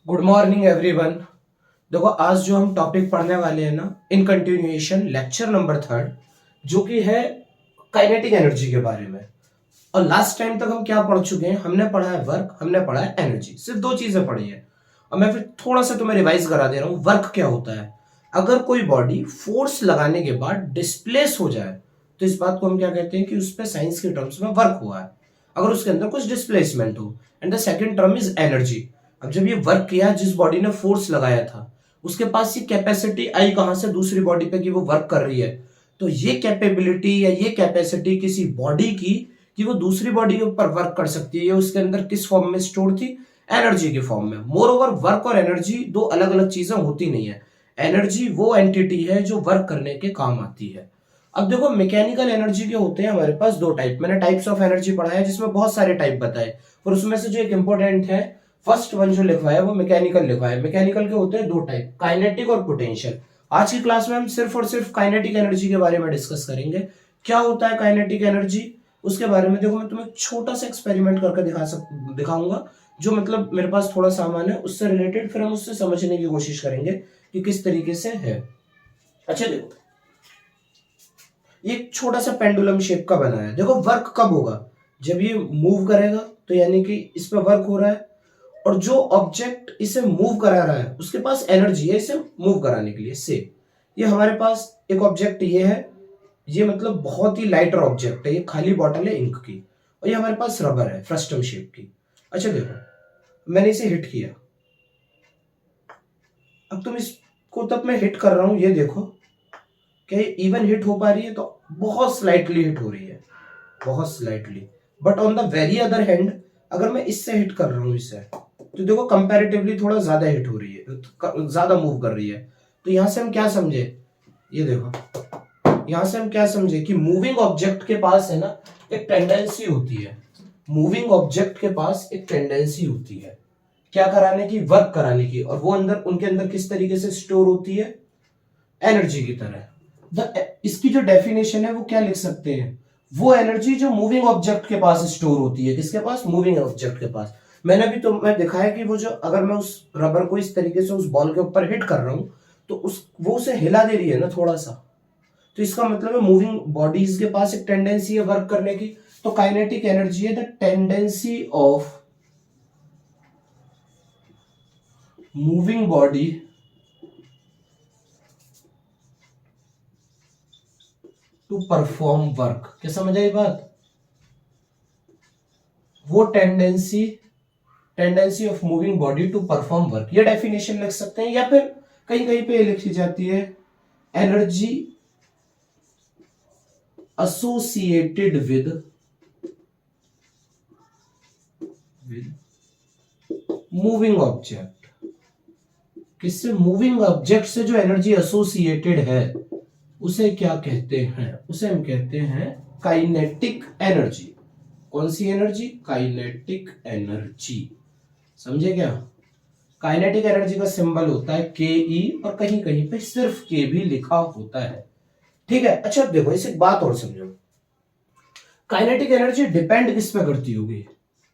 Good morning everyone. देखो आज जो हम टॉपिक पढ़ने वाले हैं ना, इन कंटिन्यूएशन लेक्चर नंबर 3 जो कि है काइनेटिक एनर्जी के बारे में। और लास्ट टाइम तक हम क्या पढ़ चुके हैं? हमने पढ़ा है वर्क, हमने पढ़ा है एनर्जी, सिर्फ दो चीजें पढ़ी है। और मैं फिर थोड़ा सा तुम्हें रिवाइज करा दे रहा हूं। वर्क क्या होता है? अगर कोई बॉडी फोर्स लगाने के बाद डिस्प्लेस हो जाए तो इस बात को हम क्या कहते हैं कि उस पर साइंस के टर्म्स में वर्क हुआ है, अगर उसके अंदर कुछ डिस्प्लेसमेंट हो। And the second term is energy. अब जब ये वर्क किया, जिस बॉडी ने फोर्स लगाया था उसके पास ये कैपेसिटी आई कहां से? दूसरी बॉडी पे कि वो वर्क कर रही है। तो ये कैपेबिलिटी या ये कैपेसिटी किसी बॉडी की कि वो दूसरी बॉडी के ऊपर वर्क कर सकती है, ये उसके अंदर किस फॉर्म में स्टोर थी? एनर्जी के फॉर्म में। मोर ओवर वर्क और एनर्जी दो अलग अलग चीजें होती नहीं है। एनर्जी वो एंटिटी है जो वर्क करने के काम आती है। अब देखो मैकेनिकल एनर्जी के होते हैं हमारे पास दो टाइप। मैंने टाइप्स ऑफ एनर्जी पढ़ा है जिसमें बहुत सारे टाइप बताए, और उसमें से जो एक इंपॉर्टेंट है, फर्स्ट वन जो लिखवा है वो मैकेनिकल लिखवा है। मैकेनिकल के होते हैं दो टाइप, काइनेटिक और पोटेंशियल। आज की क्लास में हम सिर्फ और सिर्फ काइनेटिक एनर्जी के बारे में डिस्कस करेंगे। क्या होता है काइनेटिक एनर्जी, उसके बारे में देखो मैं तुम्हें छोटा सा एक्सपेरिमेंट करके दिखाऊंगा, जो मतलब मेरे पास थोड़ा सामान है उससे रिलेटेड, फिर हम उससे समझने की कोशिश करेंगे कि किस तरीके से है। अच्छा देखो, ये एक छोटा सा पेंडुलम शेप का बना है। देखो वर्क कब होगा? जब ये मूव करेगा, तो यानी कि इस पे वर्क हो रहा है। और जो ऑब्जेक्ट इसे मूव करा रहा है उसके पास एनर्जी है इसे मूव कराने के लिए। से ये हमारे पास एक ऑब्जेक्ट ये है, ये मतलब बहुत ही लाइटर ऑब्जेक्ट है, ये खाली बॉटल है इंक की। और ये हमारे पास रबर है फ्रस्टम शेप की। अच्छा देखो, मैंने इसे हिट किया। अब तुम इसको, तब मैं हिट कर रहा हूं, ये देखो क्या ये इवन हिट हो पा रही है? तो बहुत स्लाइटली हिट हो रही है, बहुत slightly. But on the very other hand, अगर मैं इससे हिट कर रहा हूं इसे, तो देखो कंपैरेटिवली थोड़ा ज्यादा हिट हो रही है, ज्यादा मूव कर रही है। तो यहां से हम क्या समझे? ये देखो, यहां से हम क्या समझे कि मूविंग ऑब्जेक्ट के पास है ना एक टेंडेंसी होती है। मूविंग ऑब्जेक्ट के पास एक टेंडेंसी होती है क्या कराने की? वर्क कराने की। और वो अंदर, उनके अंदर किस तरीके से स्टोर होती है? एनर्जी की तरह। इसकी जो डेफिनेशन है वो क्या लिख सकते हैं? वो एनर्जी जो मूविंग ऑब्जेक्ट के पास स्टोर होती है। किसके पास? मूविंग ऑब्जेक्ट के पास। मैंने भी तो मैं दिखाया कि वो जो, अगर मैं उस रबर को इस तरीके से उस बॉल के ऊपर हिट कर रहा हूं तो उस वो उसे हिला दे रही है ना थोड़ा सा। तो इसका मतलब है मूविंग बॉडीज के पास एक टेंडेंसी है वर्क करने की। तो काइनेटिक एनर्जी है the tendency of moving body to perform work. क्या समझ आई बात? वो tendency of moving body to perform work, ये डेफिनेशन लिख सकते हैं। या फिर कहीं कहीं पे लिखी जाती है energy associated with moving object. किससे? मूविंग ऑब्जेक्ट से जो एनर्जी एसोसिएटेड है उसे क्या कहते हैं? उसे हम कहते हैं काइनेटिक एनर्जी। कौन सी एनर्जी? Kinetic energy. समझे क्या? काइनेटिक एनर्जी का सिंबल होता है के ई, और कहीं कहीं पे सिर्फ के भी लिखा होता है। ठीक है। अच्छा देखो, इसे एक बात और समझो, काइनेटिक एनर्जी डिपेंड किस पे करती होगी?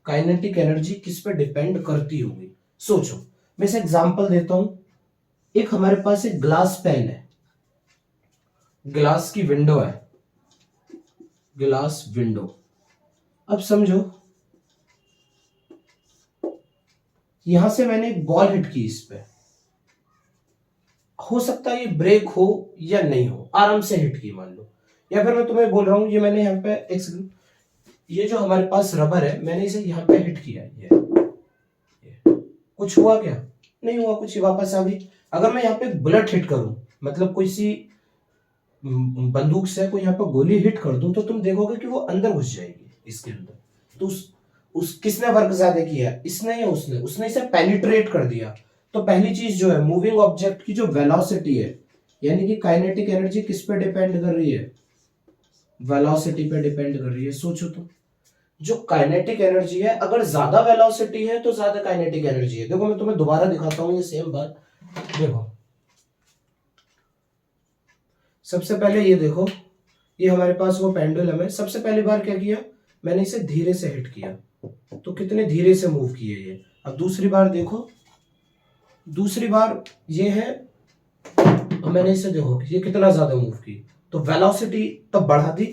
काइनेटिक एनर्जी किस पे डिपेंड करती होगी? सोचो, मैं इसे एग्जांपल देता हूं। एक हमारे पास एक ग्लास पेन है, ग्लास की विंडो है, ग्लास विंडो। अब समझो, यहां से मैंने एक बॉल हिट की इस पे। हो सकता है ये ब्रेक हो या नहीं हो, आराम से हिट की मान लो। या फिर मैं तुम्हें बोल रहा हूं, ये मैंने यहाँ पे एक सेकंड, ये जो हमारे पास रबर है मैंने इसे यहाँ पे हिट किया, ये कुछ हुआ क्या? नहीं हुआ कुछ, ये वापस आ गई। अगर मैं यहाँ पे बुलेट हिट करूं, मतलब कोई सी बंदूक से कोई यहाँ पे गोली हिट कर दूं, तो तुम देखोगे कि वो अंदर घुस जाएगी इसके अंदर। तो उस किसने वर्क ज्यादा किया? इसने या उसने? उसने इसे पेनिट्रेट कर दिया। तो पहली चीज जो है, मूविंग ऑब्जेक्ट की जो वेलोसिटी है, यानी कि काइनेटिक एनर्जी किस पे डिपेंड कर रही है? वेलोसिटी पे डिपेंड कर रही है। सोचो तो, जो काइनेटिक एनर्जी है, अगर ज्यादा वेलोसिटी है तो ज्यादा काइनेटिक एनर्जी है। देखो मैं तुम्हें दोबारा दिखाता हूं ये सेम बात। देखो सबसे पहले ये देखो, ये हमारे पास वो पेंडुलम है। सबसे पहली बार क्या किया? मैंने इसे धीरे से हिट किया, तो कितने धीरे से मूव किए ये। अब दूसरी बार देखो, दूसरी बार ये है, तो मैंने इसे देखो ये कितना ज्यादा मूव की, तो वेलोसिटी तब बढ़ा दी,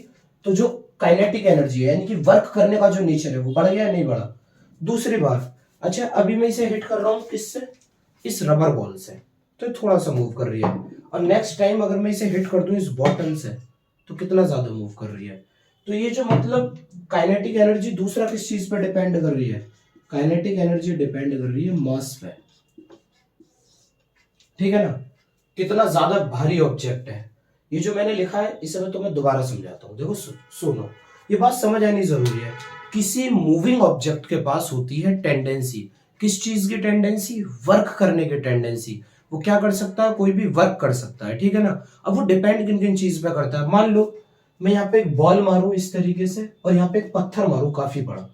तो जो काइनेटिक एनर्जी है यानी कि वर्क करने का जो नेचर है वो बढ़ गया या नहीं बढ़ा। दूसरी बार, अच्छा अभी मैं इसे हिट कर रहा हूं किससे, इस रबर बॉल से, तो ये थोड़ा सा मूव कर रही है। और नेक्स्ट टाइम अगर मैं इसे हिट कर दूं इस बॉटल से, तो कितना ज्यादा मूव कर रही है। तो ये जो मतलब काइनेटिक एनर्जी दूसरा किस चीज पे डिपेंड कर रही है, काइनेटिक एनर्जी डिपेंड कर रही है मास पे, ठीक है ना। कितना ज्यादा भारी ऑब्जेक्ट है, ये जो मैंने लिखा है इसे मैं तुम्हें दोबारा समझाता हूँ। देखो सुनो, ये बात समझ आनी जरूरी है। किसी मूविंग ऑब्जेक्ट के पास होती है टेंडेंसी, किस चीज की टेंडेंसी, वर्क करने की टेंडेंसी। वो क्या कर सकता है, कोई भी वर्क कर सकता है, ठीक है ना। अब वो डिपेंड किन किन चीज पे करता है। मान लो मैं यहाँ पे एक बॉल मारूं इस तरीके से, और यहाँ पे एक पत्थर मारूं काफी बड़ा,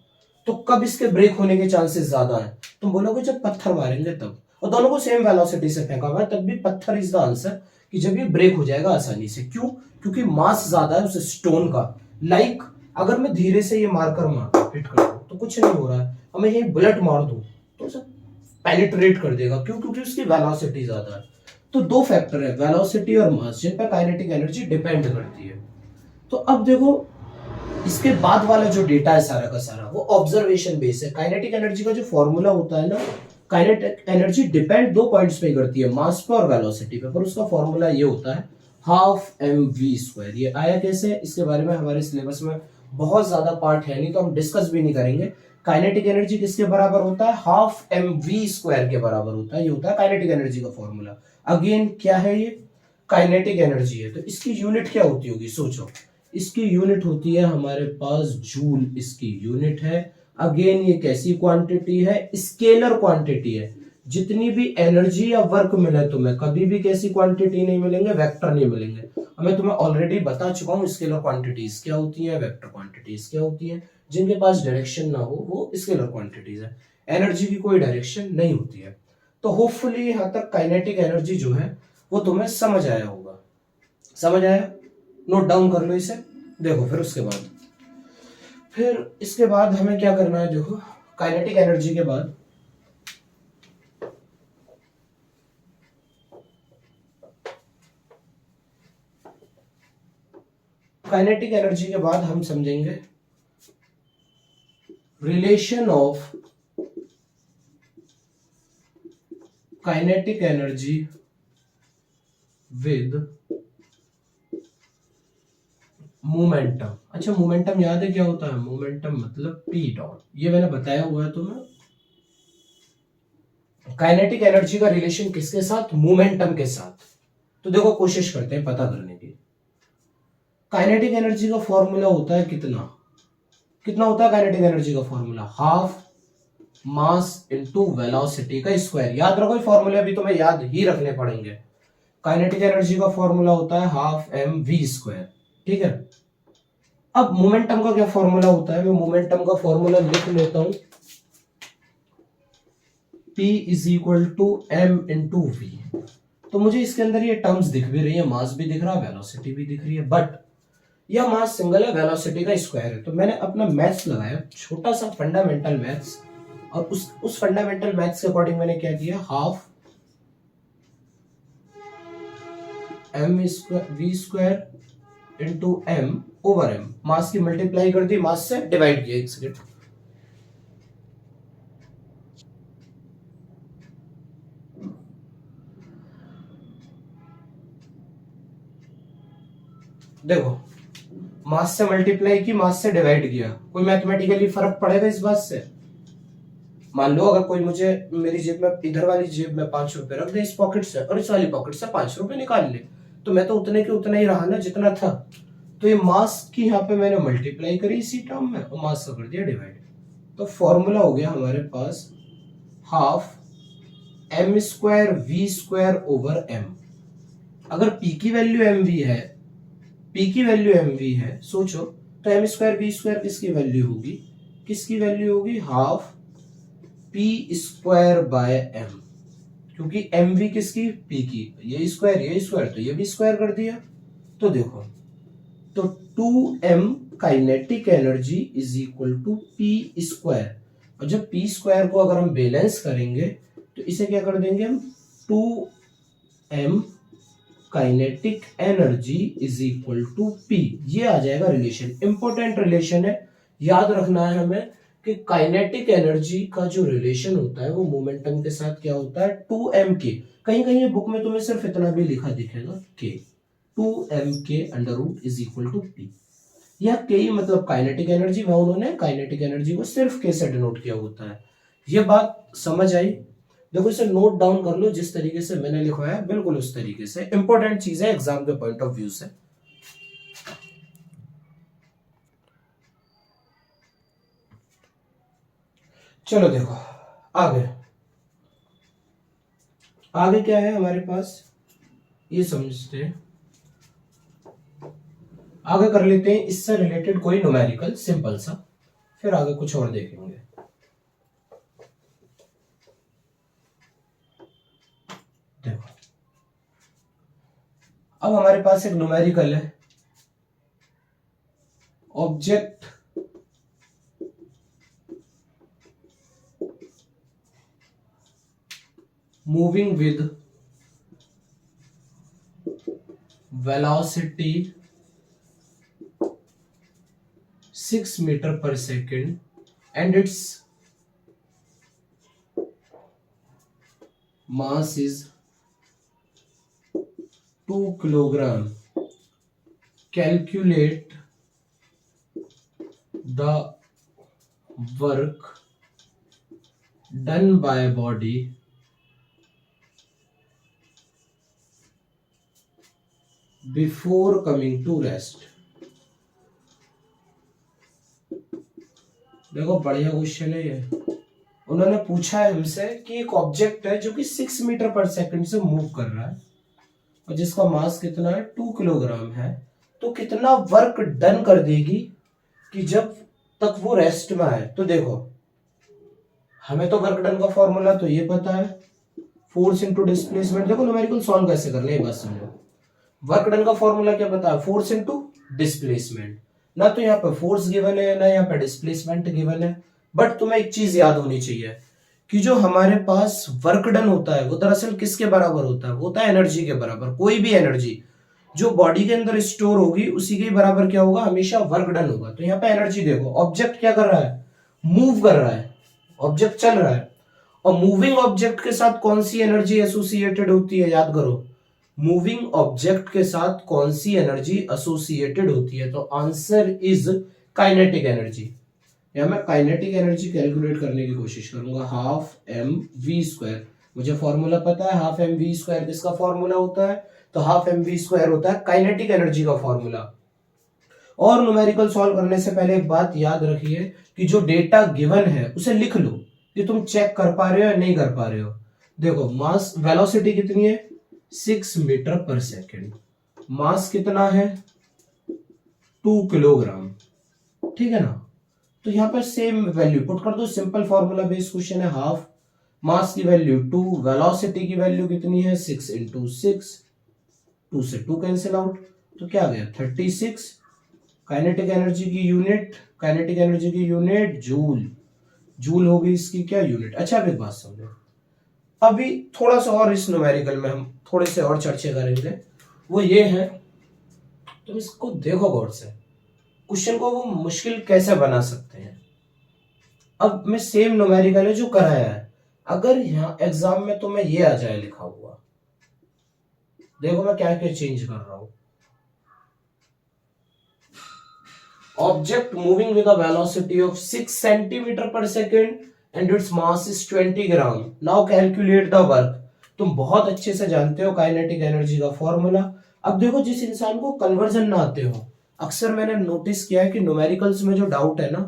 तो कब इसके ब्रेक होने के चांसेस ज्यादा है, तुम बोलोगे जब पत्थर मारेंगे तब। और दोनों को सेम वेलोसिटी से फेंका हुआ है, तब भी पत्थर इज द आंसर, कि जब ये ब्रेक हो जाएगा आसानी से। क्यों, क्योंकि मास ज्यादा है उस स्टोन का। लाइक अगर मैं धीरे से ये मारकर मार हिट कर दूं तो कुछ नहीं हो रहा है, और मैं ये बुलेट मार दूं तो उसे पेनिट्रेट कर देगा। क्यों, क्योंकि उसकी वेलोसिटी ज्यादा है। तो दो फैक्टर है, वेलोसिटी और मास, जिन पर काइनेटिक एनर्जी डिपेंड करती है। तो अब देखो इसके बाद वाला जो डेटा है सारा का सारा वो ऑब्जर्वेशन बेस है। काइनेटिक एनर्जी का जो फॉर्मूला होता है ना, काइनेटिक एनर्जी डिपेंड दो पॉइंट्स पे करती है, मास पे और वेलोसिटी पे, पर उसका फॉर्मूला ये होता है हाफ एम वी स्क्वायर। ये आया कैसे, इसके बारे में हमारे सिलेबस में बहुत ज्यादा पार्ट है नहीं, तो हम डिस्कस भी नहीं करेंगे। काइनेटिक एनर्जी किसके बराबर होता है, हाफ एम वी स्क्वायर के बराबर होता है। ये होता है काइनेटिक एनर्जी का फॉर्मूला। अगेन क्या है ये, काइनेटिक एनर्जी है, तो इसकी यूनिट क्या होती होगी सोचो। इसकी यूनिट होती है हमारे पास जूल, इसकी यूनिट है। अगेन ये कैसी क्वांटिटी है, स्केलर क्वांटिटी है। जितनी भी एनर्जी या वर्क मिले तुम्हें, कभी भी कैसी क्वांटिटी नहीं मिलेंगे, वेक्टर नहीं मिलेंगे। और मैं तुम्हें ऑलरेडी बता चुका हूं स्केलर क्वांटिटीज क्या होती है, वेक्टर क्वांटिटीज क्या होती है। जिनके पास डायरेक्शन ना हो वो स्केलर क्वांटिटीज है। एनर्जी की कोई डायरेक्शन नहीं होती है। तो होपफुली यहां तक काइनेटिक एनर्जी जो है वो तुम्हें समझ आया होगा। समझ आया, नोट डाउन कर लो इसे। देखो फिर इसके बाद हमें क्या करना है, देखो काइनेटिक एनर्जी के बाद हम समझेंगे relation of kinetic energy with momentum. अच्छा मोमेंटम याद है क्या होता है, मोमेंटम मतलब पी डॉट, ये मैंने बताया हुआ है तुम्हें। काइनेटिक एनर्जी का रिलेशन किसके साथ, मोमेंटम के साथ। तो देखो कोशिश करते हैं पता करने की। काइनेटिक एनर्जी का फॉर्मूला होता है कितना, कितना होता है काइनेटिक एनर्जी का formula, half mass into velocity का स्क्वायर। याद रखो फॉर्मूले अभी तुम्हें याद ही रखने पड़ेंगे। काइनेटिक एनर्जी का फॉर्मूला होता है हाफ एम वी स्क्वायर, ठीक है। अब मोमेंटम का क्या फॉर्मूला होता है, मैं मोमेंटम का फॉर्मूला लिख लेता हूं, P is equal to m into v. तो मुझे इसके अंदर ये टर्म्स दिख भी रही है, मास भी दिख रहा है, वेलोसिटी भी दिख रही है, बट यह मास सिंगल है, वेलोसिटी का स्क्वायर है। तो मैंने अपना मैथ्स लगाया, छोटा सा फंडामेंटल मैथ्स, और उस फंडामेंटल मैथ्स के अकॉर्डिंग मैंने क्या किया, half M square V square into M over M, mass की मल्टीप्लाई कर दी, मास से डिवाइड किया। एक सेकेंड, देखो मास से मल्टीप्लाई की, मास से डिवाइड किया, कोई मैथमेटिकली फर्क पड़ेगा इस बात से। मान लो अगर कोई मुझे मेरी जेब में, इधर वाली जेब में 5 रुपए रख दे इस पॉकेट से, और इस वाली पॉकेट से 5 रुपए निकाल ले, तो मैं तो उतने के उतना ही रहा ना जितना था। तो ये मास की यहाँ पे मैंने मल्टीप्लाई करी इसी टर्म में, और मास का कर दिया डिवाइड। तो फॉर्मूला हो गया हमारे पास half M square V square over M. अगर पी की वैल्यू एम वी है, पी की वैल्यू एम वी है, सोचो तो एम स्क्वायर वी स्क्वायर किसकी वैल्यू होगी, किसकी वैल्यू होगी, half P square by M. क्योंकि एम वी किसकी, पी की, ये स्क्वायर तो ये भी स्क्वायर कर दिया। तो देखो, तो 2m kinetic energy is equal to p square. और जब पी स्क्वायर को अगर हम बैलेंस करेंगे तो इसे क्या कर देंगे हम, 2m kinetic energy is equal to p, ये आ जाएगा रिलेशन। इंपॉर्टेंट रिलेशन है, याद रखना है हमें कि काइनेटिक एनर्जी का जो रिलेशन होता है वो मोमेंटम के साथ क्या होता है, 2m के, कहीं कहीं बुक में तुम्हें सिर्फ इतना भी लिखा दिखेगा के, 2m के under root is equal to p. यह के ही मतलब काइनेटिक एनर्जी, वहां उन्होंने काइनेटिक एनर्जी को सिर्फ के से डिनोट किया होता है। ये बात समझ आई? देखो इसे नोट डाउन कर लो, जिस तरीके से मैंने लिखवाया है बिल्कुल उस तरीके से, इंपॉर्टेंट चीज है एग्जाम के पॉइंट ऑफ व्यू से। चलो देखो आगे, आगे क्या है हमारे पास, ये समझते हैं। आगे कर लेते हैं इससे रिलेटेड कोई न्यूमेरिकल सिंपल सा, फिर आगे कुछ और देखेंगे। देखो अब हमारे पास एक न्यूमेरिकल है, object moving with velocity 6 meter per second and its mass is 2 kilogram. Calculate the work done by body before coming to rest. देखो बढ़िया क्वेश्चन है ये। उन्होंने पूछा है हमसे कि एक ऑब्जेक्ट है जो कि 6 मीटर पर सेकंड से मूव कर रहा है और जिसका मास कितना है, 2 किलोग्राम है, तो कितना वर्क डन कर देगी कि जब तक वो रेस्ट में आए। तो देखो हमें तो वर्क डन का फॉर्मूला तो ये पता है, फोर्स इनटू डिस्प्लेसमेंट। देखो न्यूमेरिकल सॉल्व कैसे करना है ये बात समझो। वर्क डन का फॉर्मूला क्या पता है, फोर्स इनटू डिस्प्लेसमेंट। ना तो यहाँ पे फोर्स गिवन है ना यहाँ पे डिस्प्लेसमेंट गिवन है, बट तुम्हें एक चीज याद होनी चाहिए कि जो हमारे पास वर्क डन होता है वो दरअसल किसके बराबर होता है, वो होता है एनर्जी के बराबर। कोई भी एनर्जी जो बॉडी के अंदर स्टोर होगी उसी के बराबर क्या होगा, हमेशा वर्क डन होगा। तो यहाँ पे एनर्जी देखो, ऑब्जेक्ट क्या कर रहा है, मूव कर रहा है, ऑब्जेक्ट चल रहा है, और मूविंग ऑब्जेक्ट के साथ कौन सी एनर्जी एसोसिएटेड होती है, याद करो, मूविंग ऑब्जेक्ट के साथ कौन सी एनर्जी एसोसिएटेड होती है, तो आंसर इज काइनेटिक एनर्जी। या मैं काइनेटिक एनर्जी कैलकुलेट करने की कोशिश करूंगा, हाफ एम वी स्क्वायर। मुझे फॉर्मूला पता है, हाफ एम वी स्क्वायर किसका फॉर्मूला होता है, तो हाफ एम वी स्क्वायर होता है काइनेटिक एनर्जी का फॉर्मूला। और न्यूमेरिकल सॉल्व करने से पहले एक बात याद रखिए कि जो डेटा गिवन है उसे लिख लो कि तुम चेक कर पा रहे हो या नहीं कर पा रहे हो। देखो मास वेलोसिटी कितनी है, 6 मीटर पर सेकेंड, मास कितना है 2 किलोग्राम, ठीक है ना। तो यहां पर सेम वैल्यू पुट कर दो, सिंपल फॉर्मूला बेस्ड क्वेश्चन है। हाफ मास की वैल्यू 2, वेलोसिटी की वैल्यू कितनी है 6 इंटू 6, 2 से 2 कैंसिल आउट, तो क्या आ गया 36। काइनेटिक एनर्जी की यूनिट, काइनेटिक एनर्जी की यूनिट जूल, जूल होगी इसकी क्या यूनिट। अच्छा अब एक बात समझो, अभी थोड़ा सा और इस न्यूमेरिकल में हम थोड़े से और चर्चा करेंगे, वो ये है, तुम इसको देखो गौर से, क्वेश्चन को वो मुश्किल कैसे बना सकते हैं। अब मैं सेम न्यूमेरिकल है जो कराया है, अगर यहाँ एग्जाम में तुम्हें ये आ जाए लिखा हुआ, देखो मैं क्या क्या चेंज कर रहा हूं, object moving with a velocity of 6 centimetre per second and its mass is 20 gram, now calculate the work. तुम बहुत अच्छे से जानते हो काइनेटिक एनर्जी का फॉर्मूला। अब देखो जिस इंसान को कन्वर्जन ना आते हो, अक्सर मैंने नोटिस किया है कि न्यूमेरिकल्स में जो डाउट है ना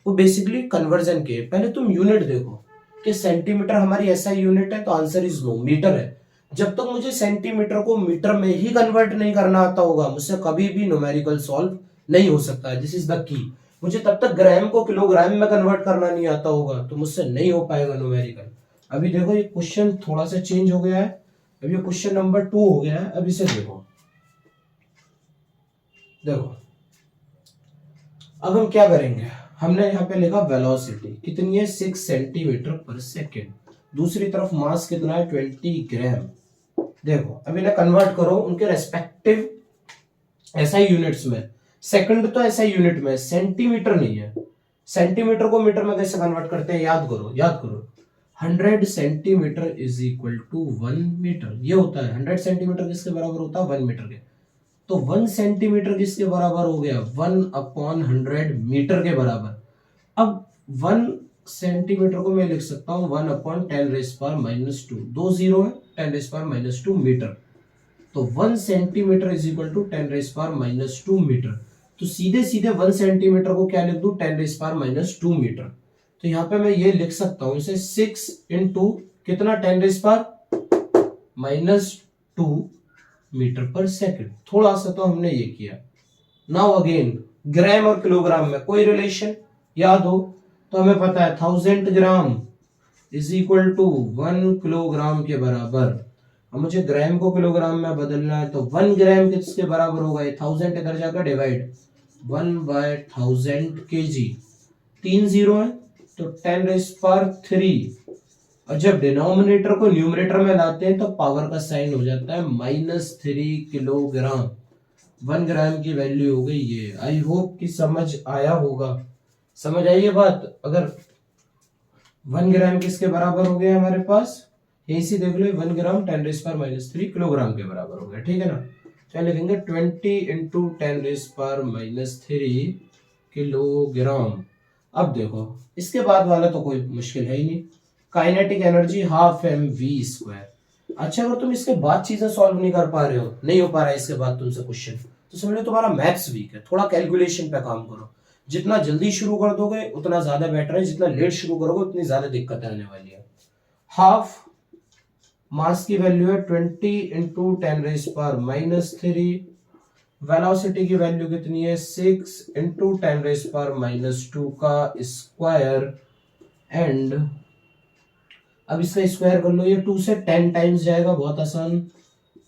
वो बेसिकली कन्वर्जन के। पहले तुम यूनिट देखो कि सेंटीमीटर हमारी ऐसा यूनिट है, तो आंसर इज नो, मीटर है। जब तक मुझे सेंटीमीटर को मीटर में ही कन्वर्ट नहीं करना आता होगा, मुझसे कभी भी न्यूमेरिकल सॉल्व नहीं हो सकता है। This is the key. मुझे तब तक ग्राम को किलोग्राम में कन्वर्ट करना नहीं आता होगा तो मुझसे नहीं हो पाएगा न्यूमेरिकल। अभी देखो ये क्वेश्चन थोड़ा सा चेंज हो गया है, अभी ये क्वेश्चन नंबर 2 हो गया है। अब इसे देखो, देखो अब हम क्या करेंगे, हमने यहाँ पे लिखा वेलोसिटी कितनी है 6 सेंटीमीटर पर सेकेंड, दूसरी तरफ मास कितना है 20 ग्राम। देखो अब इन्हें कन्वर्ट करो उनके रेस्पेक्टिव एसआई यूनिट्स में। सेकंड तो एसआई यूनिट में, सेंटीमीटर नहीं है। सेंटीमीटर को मीटर में कैसे कन्वर्ट करते हैं, याद करो याद करो। 100 centimetre is equal to 1 metre, ये होता है 100 सेंटीमीटर किसके बराबर होता है 1 मीटर के। तो 1 सेंटीमीटर किसके बराबर हो गया 1/100 मीटर के बराबर। अब 1 सेंटीमीटर को मैं लिख सकता हूं 1/10⁻²2, दो जीरो है 10⁻²2 मीटर। तो 1 centimetre is equal to 10⁻² metre. तो सीधे सीधे 1 सेंटीमीटर को क्या लिख दूं 10⁻² मीटर। तो यहां पे मैं ये लिख सकता हूं इसे 6 इंटू कितना 10⁻² मीटर पर सेकंड। थोड़ा सा तो हमने ये किया। नाउ अगेन ग्राम और किलोग्राम में कोई रिलेशन याद हो तो हमें पता है 1000 gram is equal to 1 kilogram के बराबर। अब मुझे ग्राम को किलोग्राम में बदलना है तो 1 ग्राम किसके बराबर होगा, 1000 इधर जाकर डिवाइड 1/1000 kg, 3 जीरो है तो 10⁻³ और जब डिनोमिनेटर को न्यूमरेटर में लाते हैं तो पावर का साइन हो जाता है -3 किलोग्राम। 1 ग्राम की वैल्यू हो गई ये। आई होप कि समझ आया होगा। समझ आई ये बात। अगर 1 ग्राम किसके बराबर हो गया हमारे पास, यही सी देख लो 1 ग्राम 10⁻³ किलोग्राम के बराबर हो गया, ठीक है ना। क्या लिखेंगे 20 इंटू 10⁻³ किलोग्राम। अब देखो इसके बाद वाला तो कोई मुश्किल है ही नहीं। Kinetic energy 12 mv²। अच्छा अगर तुम इसके बाद चीजें सॉल्व नहीं कर पा रहे हो, नहीं हो पा रहा है इसके बाद तुमसे क्वेश्चन, तो समझ लो तुम्हारा मैथ्स वीक है। थोड़ा कैलकुलेशन पे काम करो। जितना जल्दी शुरू कर दोगे उतना ज्यादा बेटर है, जितना लेट शुरू करोगे उतनी ज्यादा दिक्कतें आने वाली है। हाफ मास की वैल्यू है 20 इंटू 10⁻³ वेलोसिटी की वैल्यू कितनी है 6 इंटू 10⁻² का स्क्वायर। एंड अब इसका स्क्वायर कर लो, ये 2 से 10 टाइम्स जाएगा, बहुत आसान।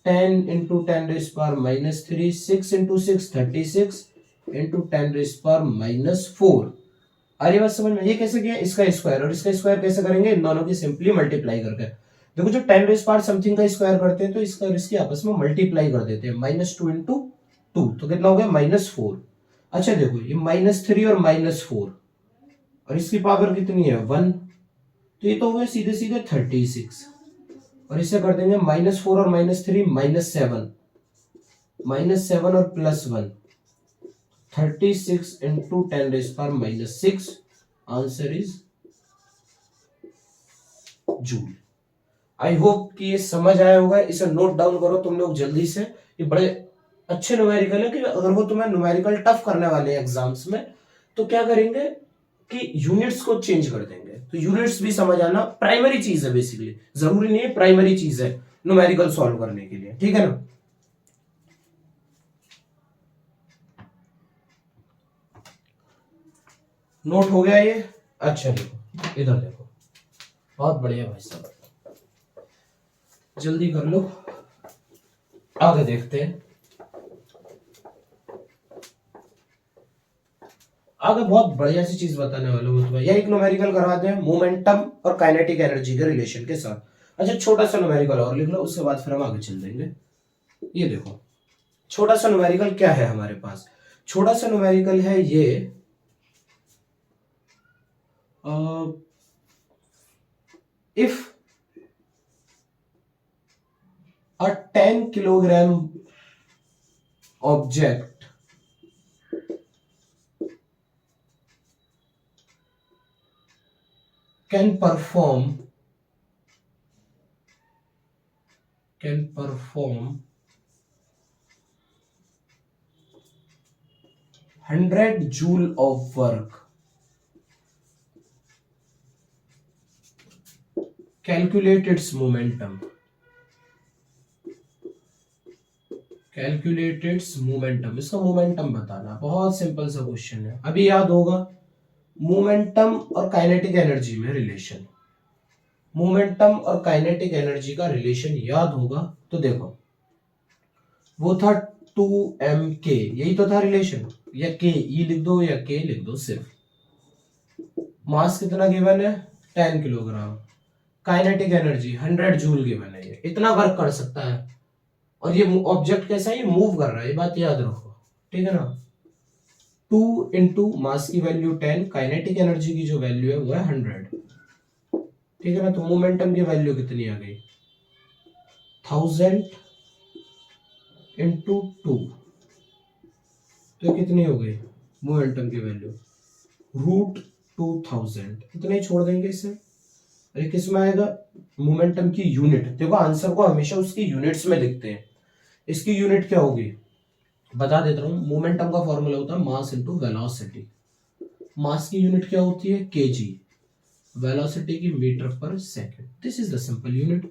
10 इंटू 10⁻³ 6 इंटू 6 36 इंटू 10⁻⁻4। अरे बात समझ में, ये कैसे किया, इसका स्क्वायर और इसका स्क्वायर कैसे करेंगे, इन दोनों की सिंपली मल्टीप्लाई करके। देखो जो 10 समथिंग का स्क्वायर करते हैं तो इसका और इसकी आपस में मल्टीप्लाई कर देते हैं, -2 इंटू 2 तो कितना हो गया -4। अच्छा देखो ये -3 और -4 और इसकी पावर कितनी है 1, तो ये तो हो गया सीधे सीधे 36। और इसे कर देंगे -4 और -3 -7, -7 और +1 36 into 10⁻⁻6। Answer is joule. I hope कि ये समझ आया होगा। इसे नोट डाउन करो तुम लोग जल्दी से। ये बड़े अच्छे न्यूमेरिकल है कि अगर वो तुम्हें न्यूमेरिकल टफ करने वाले एग्जाम्स में तो क्या करेंगे कि यूनिट्स को चेंज कर देंगे। तो यूनिट्स भी समझ आना प्राइमरी चीज है, बेसिकली जरूरी नहीं है, प्राइमरी चीज है न्यूमेरिकल सॉल्व करने के लिए, ठीक है ना। नोट हो गया ये। अच्छा देखो इधर देखो, बहुत बढ़िया भाई साहब, जल्दी कर लो, आगे देखते हैं। आगे बहुत बढ़िया सी चीज बताने वाला हूं तुम्हें। यह एक न्यूमेरिकल करवाते हैं मोमेंटम और काइनेटिक एनर्जी के रिलेशन के साथ। अच्छा छोटा सा न्यूमेरिकल और लिख लो, उसके बाद फिर हम आगे चल देंगे। ये देखो छोटा सा न्यूमेरिकल क्या है हमारे पास। छोटा सा न्यूमेरिकल है ये if a 10 kilogram object can perform 100 joule of work, calculate its momentum। Calculate its momentum, इसका मोमेंटम बताना। बहुत सिंपल सा क्वेश्चन है, अभी याद होगा। मोमेंटम और काइनेटिक एनर्जी में रिलेशन, मोमेंटम और काइनेटिक एनर्जी का रिलेशन याद होगा तो देखो वो था 2mk, यही तो था रिलेशन, या k ई लिख दो या k लिख दो सिर्फ। मास कितना गिवन है 10 kilogram, kinetic energy 100 joule given है, ये इतना वर्क कर सकता है। और ये ऑब्जेक्ट कैसा है, ये मूव कर रहा है, ये बात याद रखो, ठीक है ना। 2 इंटू मास की वैल्यू 10, काइनेटिक एनर्जी की जो वैल्यू है वो है 100, ठीक है ना। तो मोमेंटम की वैल्यू कितनी आ गई, 1000 इंटू 2, तो कितनी हो गई मोमेंटम की वैल्यू, √2000। इतना ही छोड़ देंगे इसे। अरे किस में आएगा, मोमेंटम की यूनिट। देखो आंसर को हमेशा उसकी यूनिट्स में लिखते हैं। इसकी यूनिट क्या होगी बता देता हूं। मोमेंटम का फॉर्मूला होता है मास इंटू वेलोसिटी। मास की यूनिट क्या होती है, केजी, वेलोसिटी की metre per second. This is the simple unit,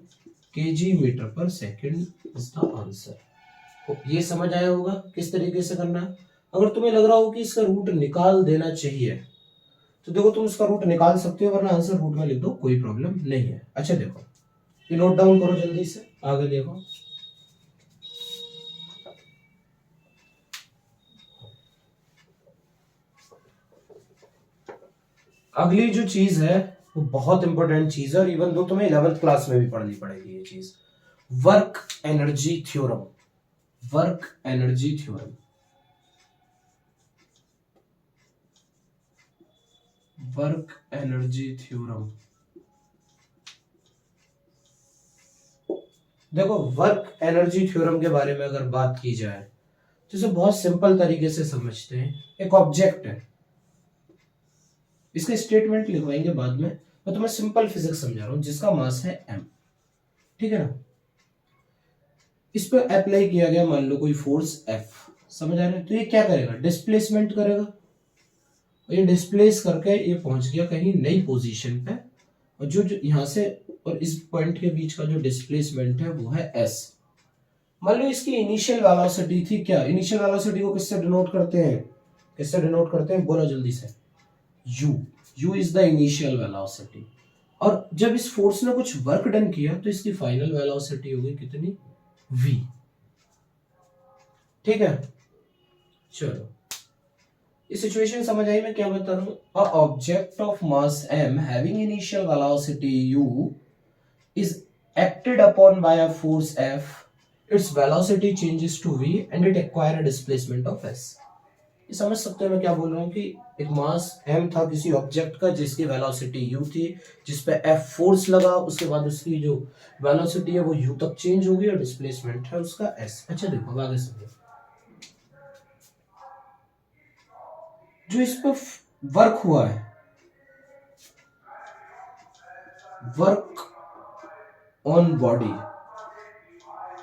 kg metre per second is the answer. तो ये समझ आया होगा किस तरीके से करना है। अगर तुम्हें लग रहा हो कि इसका रूट निकाल देना चाहिए तो देखो तुम इसका रूट निकाल सकते हो, वरना आंसर रूट में लिख दो, कोई प्रॉब्लम नहीं है। अच्छा देखो ये नोट डाउन करो जल्दी से, आगे देखो। अगली जो चीज है वो बहुत इंपॉर्टेंट चीज है, और इवन दो तुम्हें 11th क्लास में भी पढ़नी पड़ेगी ये चीज, work energy theorem. Work energy theorem, work energy theorem. देखो वर्क एनर्जी थ्योरम के बारे में अगर बात की जाए तो इसे बहुत सिंपल तरीके से समझते हैं। एक ऑब्जेक्ट है, इसका स्टेटमेंट लिखवाएंगे बाद में, मैं तुम्हें सिंपल फिजिक्स समझा रहा हूं, जिसका मास है m, ठीक है ना। इस पर अप्लाई किया गया मान लो कोई फोर्स F, समझ आ रहा है। तो ये क्या करेगा, डिस्प्लेसमेंट करेगा, और ये डिस्प्लेस करके ये पहुंच गया कहीं नई पोजीशन पे, और जो यहां से और इस पॉइंट के बीच का जो डिस्प्लेसमेंट है वो है s। मान लो इसकी इनिशियल वेलोसिटी थी क्या, इनिशियल वेलोसिटी को किससे डिनोट करते हैं, किससे डिनोट करते हैं, बोलो जल्दी से, u। u is the initial velocity. और जब इस फोर्स ने कुछ वर्क डन किया तो इसकी फाइनल वेलोसिटी होगी कितनी, v, ठीक है। चलो इस सिचुएशन समझ आई मैं क्या बता रहा हूं। A object of mass m having initial velocity u is acted upon by a force F, its velocity changes to v and it acquire a displacement of s। ये समझ सकते हो मैं क्या बोल रहा हूँ कि एक मास m था किसी ऑब्जेक्ट का जिसकी वेलोसिटी u थी, जिस पे F फोर्स लगा, उसके बाद उसकी जो वेलोसिटी है वो u तक चेंज होगी और डिस्प्लेसमेंट है उसका s। अच्छा देखो आगे समझो, जो इस पे वर्क हुआ है, वर्क ऑन बॉडी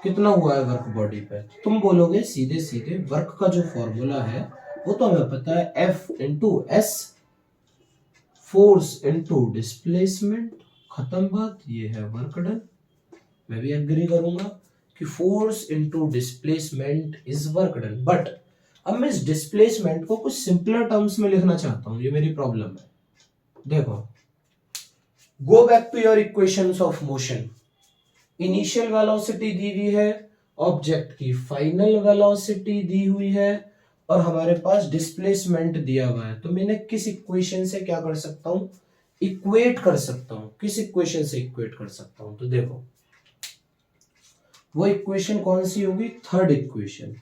कितना हुआ है वर्क बॉडी पे, तुम बोलोगे सीधे सीधे वर्क का जो फॉर्मूला है वो तो हमें पता है, F into S, force into displacement, खत्म बात, ये है वर्क डन। मैं भी एग्री करूंगा कि force into displacement is work done, but अब मैं इस डिस्प्लेसमेंट को कुछ सिंपलर टर्म्स में लिखना चाहता हूं, ये मेरी प्रॉब्लम है। देखो go back to your equations of motion. Initial velocity दी हुई है, ऑब्जेक्ट की फाइनल वेलोसिटी दी हुई है, और हमारे पास डिस्प्लेसमेंट दिया हुआ है। तो मैंने किस इक्वेशन से क्या कर सकता हूं, इक्वेट कर सकता हूं। किस इक्वेशन से इक्वेट कर सकता हूं, तो देखो वो इक्वेशन कौन सी होगी, third equation,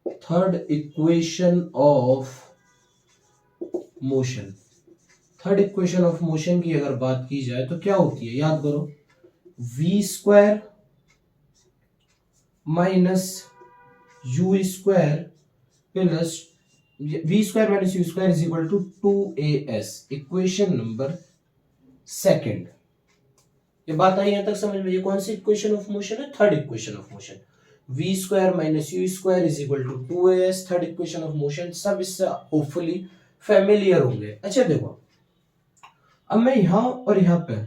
third equation of motion. Third equation of motion की अगर बात की जाए तो क्या होती है, याद करो, v square minus u square plus v square minus u square is equal to 2as। Equation number second. ये बात आई यहां तक समझ में, ये कौन सी इक्वेशन ऑफ मोशन है, third equation of motion. v square minus u square is equal to 2as, third equation of motion. सब इससे होपफुली फेमिलियर होंगे। अच्छा देखो अब मैं यहां और यहां पे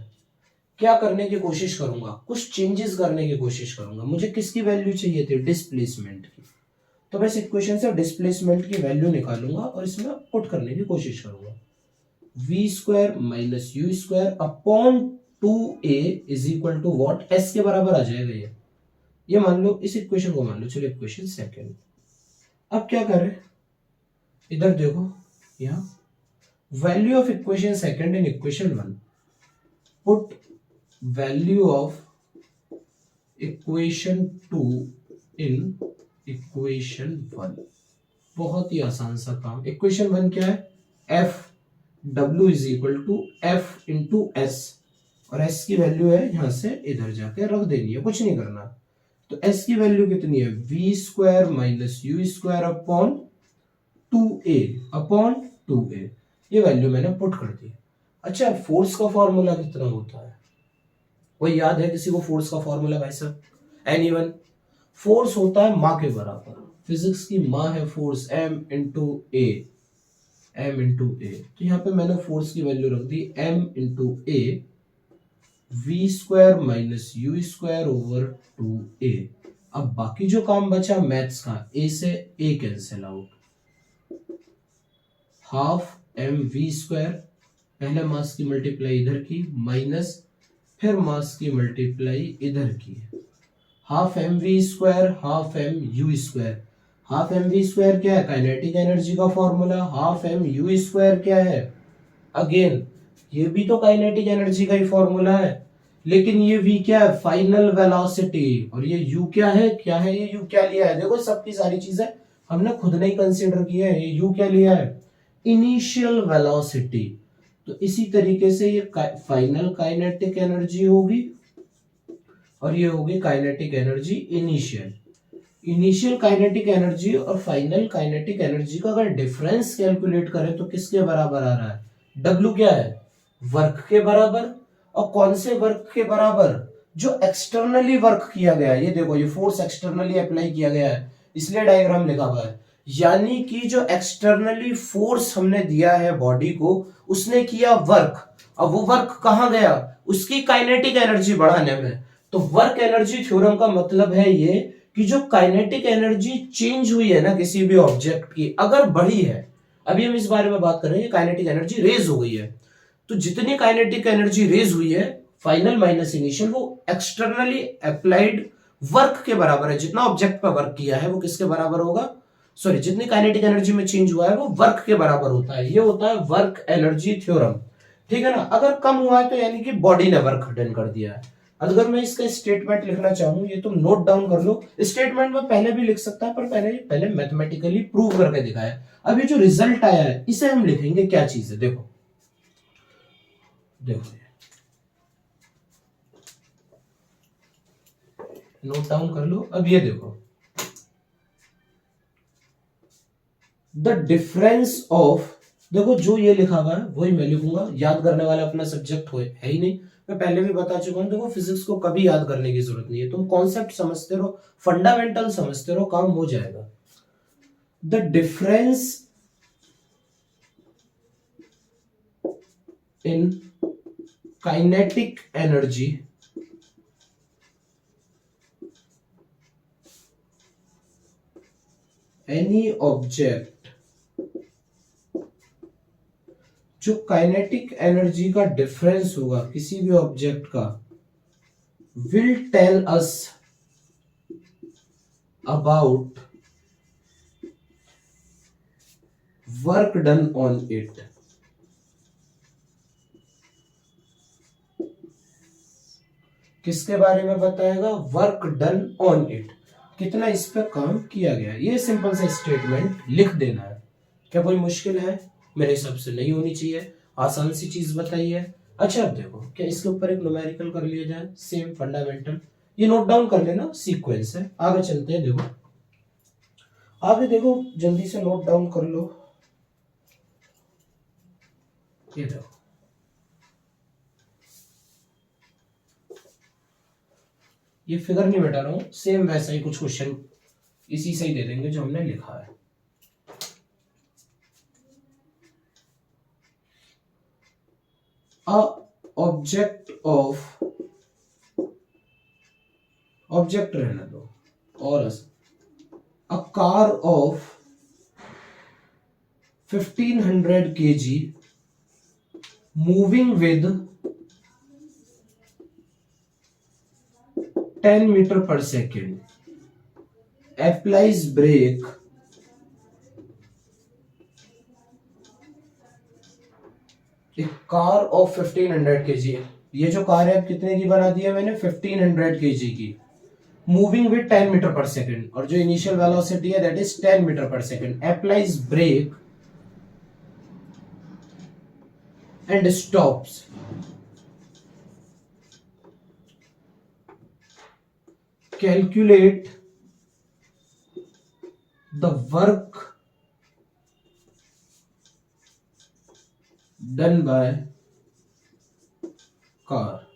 क्या करने की कोशिश करूंगा, कुछ चेंजेस करने की कोशिश करूंगा। मुझे किसकी वैल्यू चाहिए थी, डिस्प्लेसमेंट की। तो मैं इस इक्वेशन से डिस्प्लेसमेंट की वैल्यू निकालूंगा और इसमें पुट करने की कोशिश करूंगा। v square minus u square upon 2a is equal to what, s के बराबर आ जाएगा ये मान लो, इस इक्वेशन को मान लो, चलो इक्वेशन सेकंड। अब क्या करें, इधर देखो, यहां value of equation second in equation one, put value of equation 2 in equation 1। बहुत ही आसान सा काम। इक्वेशन 1 क्या है? F W is equal to F into S, और एस की वैल्यू है यहां से इधर जाके रख देनी है, कुछ नहीं करना। तो एस की वैल्यू कितनी है? V square minus u square upon 2a upon 2a। ये वैल्यू मैंने पुट कर दी। अच्छा, फोर्स का फॉर्मूला कितना होता है? कोई याद है किसी को फोर्स का फॉर्मूला भाई साहब? एनीवन? फोर्स होता है माँ के बराबर। फिजिक्स की माँ है force, m into a, m into a. तो यहाँ पे मैंने फोर्स की वैल्यू रख दी m into a, v square minus u square over 2a। अब बाकी जो काम बचा मैथ्स का, a से a cancel out, half m v square, पहले मास की मल्टीप्लाई इधर की, माइनस फिर मास की मल्टीप्लाई इधर की, half m v square half m u square. Half m v square क्या है? काइनेटिक एनर्जी का formula. Half m u square क्या है? अगेन ये भी तो काइनेटिक एनर्जी का ही फॉर्मूला है, लेकिन ये v क्या है? Final velocity. और ये u क्या है? क्या है ये u? क्या लिया है? देखो सबकी सारी चीजें हमने खुद नहीं कंसीडर किया है। ये u क्या लिया है? Initial velocity. तो इसी तरीके से ये फाइनल काइनेटिक एनर्जी होगी और ये होगी kinetic energy initial. Initial kinetic energy और फाइनल काइनेटिक एनर्जी का अगर डिफरेंस कैलकुलेट करें तो किसके बराबर आ रहा है? W क्या है? वर्क के बराबर। और कौन से वर्क के बराबर? जो एक्सटर्नली वर्क किया गया है। ये देखो, ये फोर्स एक्सटर्नली अप्लाई किया गया है, इसलिए डायग्राम लिखा हुआ है। यानी कि जो एक्सटर्नली फोर्स हमने दिया है बॉडी को, उसने किया वर्क। अब वो वर्क कहां गया? उसकी काइनेटिक एनर्जी बढ़ाने में। तो वर्क एनर्जी थ्योरम का मतलब है ये कि जो काइनेटिक एनर्जी चेंज हुई है ना किसी भी ऑब्जेक्ट की, अगर बढ़ी है, अभी हम इस बारे में बात कर रहे हैं, काइनेटिक एनर्जी रेज हो गई है, तो जितनी काइनेटिक एनर्जी रेज हुई है फाइनल माइनस इनिशियल, वो एक्सटर्नली अप्लाइड वर्क के बराबर है। जितना ऑब्जेक्ट पर वर्क किया है वो किसके बराबर होगा? सॉरी, जितनी काइनेटिक एनर्जी में चेंज हुआ है वो वर्क के बराबर होता है। ये होता है वर्क एनर्जी थ्योरम, ठीक है ना। अगर कम हुआ है तो यानी कि बॉडी ने वर्क डन कर दिया है। अगर मैं इसका स्टेटमेंट लिखना चाहूं, ये तुम नोट डाउन कर लो। स्टेटमेंट में पहले भी लिख सकता है, पर पहले मैथमेटिकली प्रूव करके दिखाया। अभी जो रिजल्ट आया है इसे हम लिखेंगे क्या चीज है, देखो देखो, नोट डाउन कर लो। अब ये देखो, द डिफरेंस ऑफ, देखो जो ये लिखा हुआ है वही मैं लिखूंगा। याद करने वाला अपना सब्जेक्ट है ही नहीं, मैं पहले भी बता चुका हूं। देखो फिजिक्स को कभी याद करने की जरूरत नहीं है, तुम कॉन्सेप्ट समझते रहो, फंडामेंटल समझते रहो, काम हो जाएगा। The difference in kinetic energy any object, जो काइनेटिक एनर्जी का डिफरेंस होगा किसी भी ऑब्जेक्ट का, will tell us about work done on it. किसके बारे में बताएगा? वर्क डन ऑन इट, कितना इस पे काम किया गया। ये सिंपल सा स्टेटमेंट लिख देना है। क्या कोई मुश्किल है? मेरे हिसाब से नहीं होनी चाहिए, आसान सी चीज बताई है। अच्छा अब देखो, क्या इसके ऊपर एक न्यूमेरिकल कर लिया जाए, सेम फंडामेंटल। ये नोट डाउन कर लेना, सीक्वेंस है। आगे चलते हैं, देखो आगे देखो, जल्दी से नोट डाउन कर लो। ये देखो, ये फिगर नहीं बैठा रहा हूं, सेम वैसा ही कुछ क्वेश्चन इसी से ही दे देंगे जो हमने लिखा है। ऑब्जेक्ट रहने दो, और a car of 1500 kg moving with 10 metre per second applies brake a car of 1500 kg, ये जो कार है कितने की बना दी है मैंने, 1500 kg की, moving with 10 metre per second, और जो इनिशियल वेलोसिटी है that is 10 metre per second, applies brake and stops. Calculate the work done by car.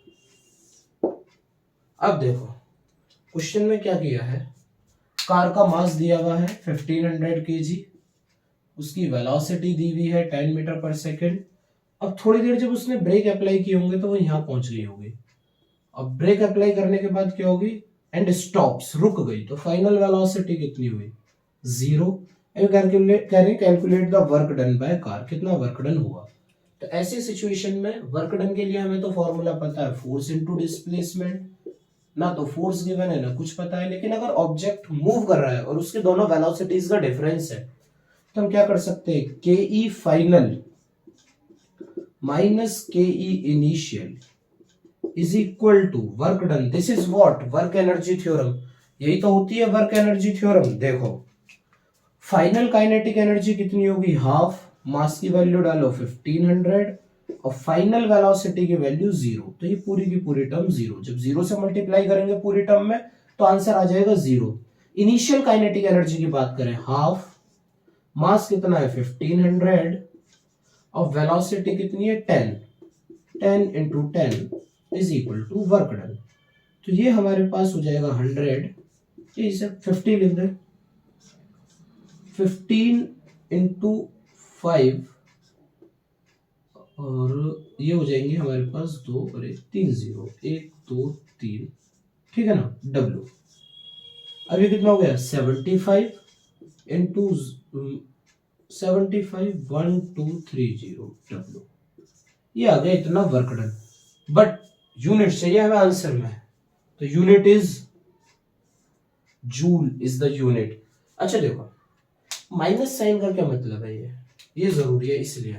अब देखो क्वेश्चन में क्या किया है, कार का मास दिया हुआ है 1500 kg, उसकी वेलोसिटी दी हुई है 10 मीटर पर सेकेंड। अब थोड़ी देर जब उसने ब्रेक अप्लाई किए होंगे तो वो यहां पहुंच गई होगी। अब ब्रेक अप्लाई करने के बाद क्या होगी, एंड स्टॉप्स, रुक गई, तो फाइनल वेलोसिटी कितनी हुई, 0। Calculate the work done by car, कितना वर्क डन हुआ। तो ऐसी सिचुएशन में वर्क डन के लिए हमें तो फॉर्मूला पता है, फोर्स इनटू डिस्प्लेसमेंट, ना तो फोर्स गिवन है ना कुछ पता है, लेकिन अगर ऑब्जेक्ट मूव कर रहा है और उसके दोनों वेलोसिटीज का डिफरेंस है तो हम क्या कर सकते हैं, के ई final minus K E initial is equal to work done. This is what, work energy theorem. यही तो होती है वर्क एनर्जी थ्योरम। देखो फाइनल काइनेटिक एनर्जी कितनी होगी, हाफ, मास की वैल्यू डालो 1500 और फाइनल वेलोसिटी की वैल्यू 0, तो ये पूरी की पूरी टर्म 0। जब 0 से मल्टीप्लाई करेंगे पूरी टर्म में तो आंसर आ जाएगा 0। इनिशियल काइनेटिक एनर्जी की बात करें, हाफ, मास कितना है 1500 और वेलोसिटी कितनी है 10, 10 into 10 is equal to work done. तो ये हमारे पास हो जाएगा 100, ये सब 50 लिख दे, 15 इंटू 5 और ये हो जाएंगे हमारे पास 2 और 1 3 0, 1 2 3, ठीक है ना, W। अब ये कितना हो गया 75 इंटू 75 1230 W, ये आ गया इतना वर्क डन। बट यूनिट चाहिए हमें आंसर में, तो unit is joule is the unit. अच्छा देखो माइनस साइन का क्या मतलब है, ये जरूरी है। इसलिए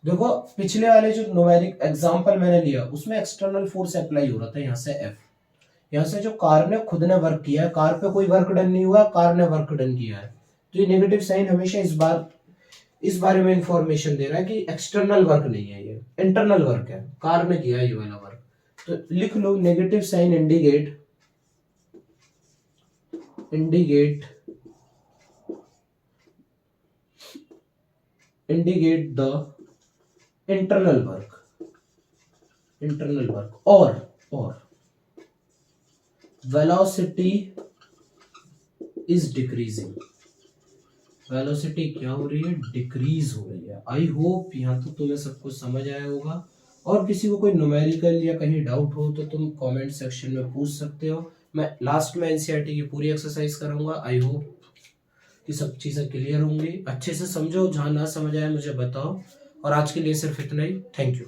देखो पिछले वाले जो न्यूमेरिक एग्जांपल मैंने लिया उसमें एक्सटर्नल फोर्स अप्लाई हो रहा था, यहाँ से F, यहाँ से जो कार ने खुद ने वर्क किया है, कार पे कोई वर्क डन नहीं हुआ, कार ने वर्क डन किया है। तो ये नेगेटिव साइन हमेशा इस बारे में इंफॉर्मेशन दे रहा है कि एक्सटर्नल वर्क नहीं है, ये इंटरनल वर्क है, कार ने किया है ये वाला वर्क। तो लिख लो negative sign indicate the internal work और वेलोसिटी इज डिक्रीजिंग, वेलोसिटी क्या हो रही है, डिक्रीज हो रही है। आई होप यहाँ तो तुम्हें सब कुछ समझ आया होगा, और किसी को कोई न्यूमेरिकल या कहीं डाउट हो तो तुम कमेंट सेक्शन में पूछ सकते हो। मैं लास्ट में एनसीईआरटी की पूरी एक्सरसाइज करूंगा। आई होप कि सब चीजें क्लियर होंगी, अच्छे से समझो, जहां ना समझ आए मुझे बताओ। और आज के लिए सिर्फ इतना ही, थैंक यू।